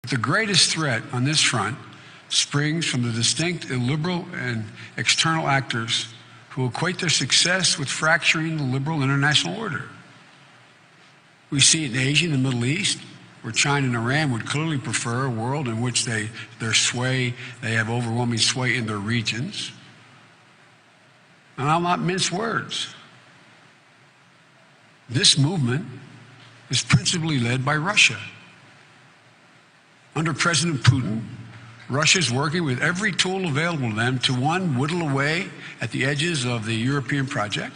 The greatest threat on this front springs from the distinct illiberal and external actors who equate their success with fracturing the liberal international order. We see it in Asia and the Middle East, where China and Iran would clearly prefer a world in which they have overwhelming sway in their regions. And I'll not mince words. This movement is principally led by Russia. Under President Putin, Russia is working with every tool available to them to, one, whittle away at the edges of the European project,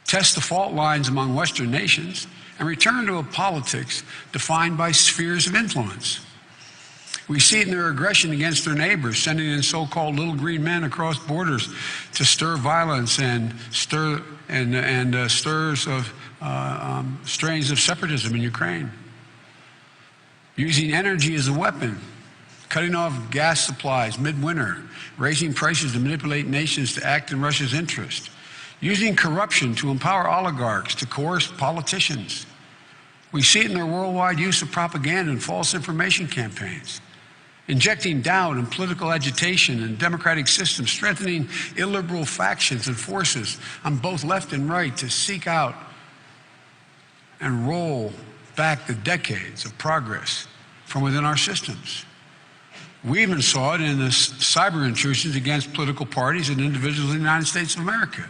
test the fault lines among Western nations, and return to a politics defined by spheres of influence. We see it in their aggression against their neighbors, sending in so-called little green men across borders to stir violence and stirs of strains of separatism in Ukraine. Using energy as a weapon, cutting off gas supplies midwinter, raising prices to manipulate nations to act in Russia's interest, using corruption to empower oligarchs to coerce politicians. We see it in their worldwide use of propaganda and false information campaigns, injecting doubt and political agitation in democratic systems, strengthening illiberal factions and forces on both left and right to seek out and roll back the decades of progress from within our systems. We even saw it in the cyber intrusions against political parties and individuals in the United States of America,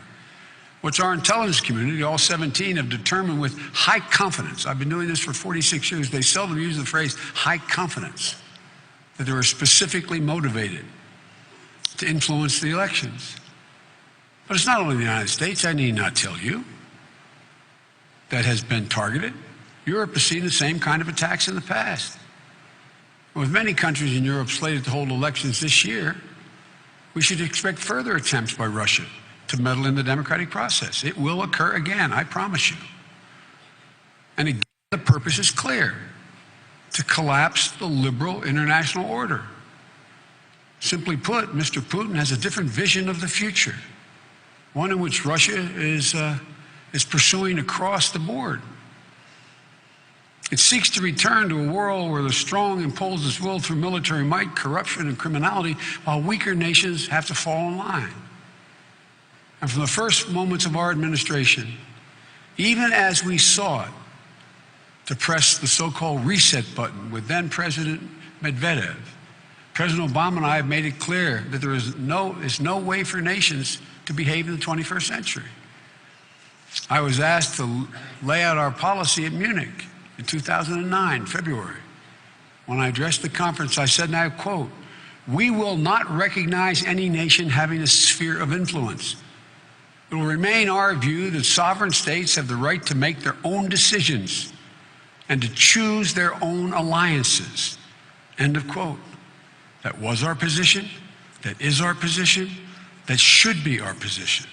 which our intelligence community, all 17, have determined with high confidence. I've been doing this for 46 years. They seldom use the phrase high confidence, that they were specifically motivated to influence the elections. But it's not only the United States, I need not tell you, that has been targeted. Europe has seen the same kind of attacks in the past. With many countries in Europe slated to hold elections this year, we should expect further attempts by Russia to meddle in the democratic process. It will occur again, I promise you. And again, the purpose is clear: to collapse the liberal international order. Simply put, Mr. Putin has a different vision of the future, one in which Russia is pursuing across the board. It seeks to return to a world where the strong impose its will through military might, corruption, and criminality, while weaker nations have to fall in line. And from the first moments of our administration, even as we sought to press the so-called reset button with then-President Medvedev, President Obama and I have made it clear that there is no way for nations to behave in the 21st century. I was asked to lay out our policy at Munich in 2009, February. When I addressed the conference, I said, and I quote, "We will not recognize any nation having a sphere of influence. It will remain our view that sovereign states have the right to make their own decisions and to choose their own alliances." End of quote. That was our position. That is our position. That should be our position.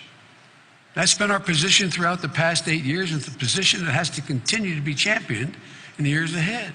That's been our position throughout the past 8 years, and it's a position that has to continue to be championed in the years ahead.